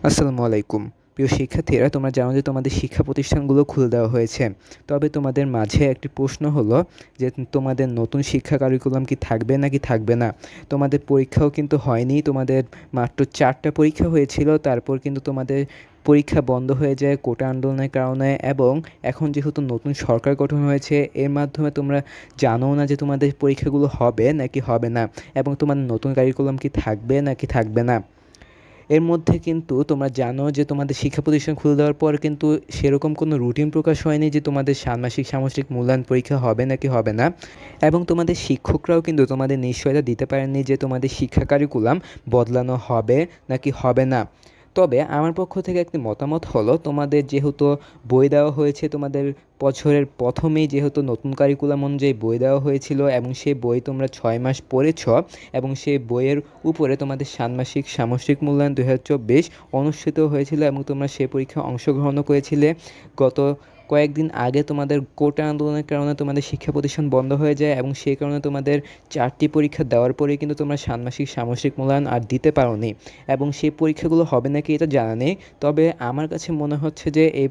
আসসালামু আলাইকুম। প্রিয় শিক্ষার্থীরা, তোমরা জানো যে তোমাদের শিক্ষা প্রতিষ্ঠানগুলো খুলে দেওয়া হয়েছে। তবে তোমাদের মাঝে একটি প্রশ্ন হলো যে তোমাদের নতুন শিক্ষা কারিকুলাম কি থাকবে নাকি থাকবে না? তোমাদের পরীক্ষাও কিন্তু হয়নি। তোমাদের মাত্র ৪ টা পরীক্ষা হয়েছিল। তারপর কিন্তু তোমাদের পরীক্ষা বন্ধ হয়ে যায় কোটা আন্দোলনের কারণে, এবং এখন যেহেতু নতুন সরকার গঠন হয়েছে, এর মাধ্যমে তোমরা জানোও না যে তোমাদের পরীক্ষাগুলো হবে নাকি হবে না, এবং তোমাদের নতুন কারিকুলাম কি থাকবে নাকি থাকবে না। এর মধ্যে কিন্তু তোমরা জানো যে তোমাদের শিক্ষা প্রতিষ্ঠান খুলে দেওয়ার পর কিন্তু সেরকম কোনো রুটিন প্রকাশ হয়নি যে তোমাদের ষান্মাসিক সামষ্টিক মূল্যায়ন পরীক্ষা হবে নাকি হবে না, এবং তোমাদের শিক্ষকরাও কিন্তু তোমাদের নিশ্চয়তা দিতে পারেননি যে তোমাদের শিক্ষা কারিকুলাম বদলানো হবে নাকি হবে না। তবে আমার পক্ষ থেকে একটি মতামত হলো, তোমাদের যেহেতু বই দেওয়া হয়েছে, তোমাদের বছরের প্রথমেই যেহেতু নতুন কারিকুলাম অনুযায়ী বই দেওয়া হয়েছিল, এবং সেই বই তোমরা 6 মাস পড়েছ, এবং সেই বইয়ের উপরে তোমাদের ষান্মাসিক সামষ্টিক মূল্যায়ন 2024 অনুষ্ঠিত হয়েছিল, এবং তোমরা সে পরীক্ষায় অংশগ্রহণও করেছিলে। গত কয়েকদিন আগে তোমাদের কোটা আন্দোলনের কারণে তোমাদের শিক্ষা প্রতিষ্ঠান বন্ধ হয়ে যায়, এবং সেই কারণে তোমাদের 4টি পরীক্ষা দেওয়ার পরেই কিন্তু তোমরা ষান্মাসিক সামষ্টিক মূল্যায়ন আর দিতে পারোনি, এবং সেই পরীক্ষাগুলো হবে নাকি এটা জানা নেই। তবে আমার কাছে মনে হচ্ছে যে এই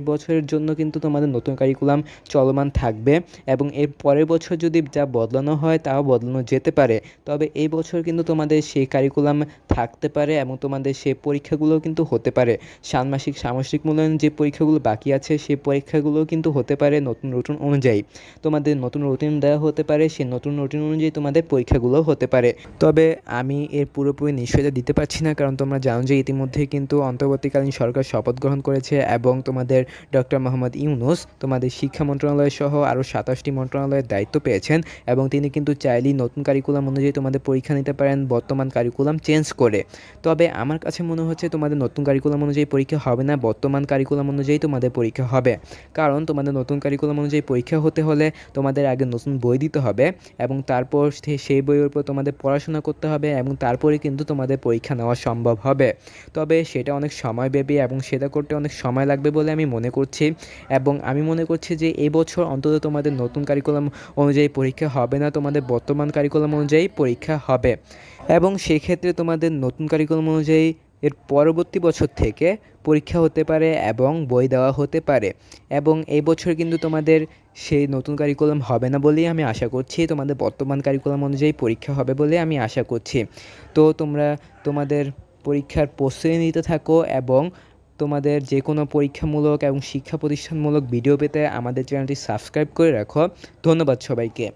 বছরের জন্য কিন্তু তোমাদের নতুন কারিকুলাম চলমান থাকবে, এবং এর পরের বছর যদি যা বদলানো হয় তাও বদলানো যেতে পারে। তবে এই বছর কিন্তু তোমাদের সেই কারিকুলাম থাকতে পারে, এবং তোমাদের সেই পরীক্ষাগুলোও কিন্তু হতে পারে। ষান্মাসিক সামষ্টিক মূল্যায়ন যে পরীক্ষাগুলো বাকি আছে সেই পরীক্ষাগুলোও কিন্তু হতে পারে নতুন রুটিন অনুযায়ী। তোমাদের নতুন রুটিন দেওয়া হতে পারে, সেই নতুন রুটিন অনুযায়ী তোমাদের পরীক্ষাগুলোও হতে পারে। তবে আমি এর পুরোপুরি নিশ্চয়তা দিতে পারছি না, কারণ তোমরা জানো যে ইতিমধ্যেই কিন্তু অন্তর্বর্তীকালীন সরকার শপথ গ্রহণ করেছে, এবং তোমাদের ডক্টর মোহাম্মদ ইউনূস তোমাদের শিক্ষা মন্ত্রণালয় সহ আরও 27টি মন্ত্রণালয়ের দায়িত্ব পেয়েছেন, এবং তিনি কিন্তু চাইলেই নতুন কারিকুলাম অনুযায়ী তোমাদের পরীক্ষা নিতে পারেন বর্তমান কারিকুলাম চেঞ্জ করে। তবে আমার কাছে মনে হচ্ছে তোমাদের নতুন কারিকুলাম অনুযায়ী পরীক্ষা হবে না, বর্তমান কারিকুলাম অনুযায়ী তোমাদের পরীক্ষা হবে। কারণ তোমাদের নতুন কারিকুলাম অনুযায়ী পরীক্ষা হতে হলে তোমাদের আগে নতুন বই দিতে হবে, এবং তারপর সেই বইয়ের উপর তোমাদের পড়াশোনা করতে হবে, এবং তারপরে কিন্তু তোমাদের পরীক্ষা নেওয়া সম্ভব হবে। তবে সেটা অনেক সময়ব্যাপী, এবং সেটা করতে অনেক সময় লাগবে বলে আমি মনে করছি, এবং আমি মনে করছি যে এই বছর অন্তত তোমাদের নতুন কারিকুলাম অনুযায়ী পরীক্ষা হবে না, তোমাদের বর্তমান কারিকুলাম অনুযায়ী পরীক্ষা হবে। এবং সেক্ষেত্রে তোমাদের নতুন কারিকুলাম অনুযায়ী এর পরবর্তী বছর থেকে পরীক্ষা হতে পারে এবং বই দেওয়া হতে পারে, এবং এই বছর কিন্তু তোমাদের সেই নতুন কারিকুলাম হবে না বলেই আমি আশা করছি, তোমাদের বর্তমান কারিকুলাম অনুযায়ী পরীক্ষা হবে বলে আমি আশা করছি। তো তোমরা তোমাদের পরীক্ষার প্রস্তুতি নিতে থাকো, এবং তোমাদের যে কোনো পরীক্ষামূলক এবং শিক্ষা প্রতিষ্ঠানমূলক ভিডিও পেতে আমাদের চ্যানেলটি সাবস্ক্রাইব করে রাখো। ধন্যবাদ সবাইকে।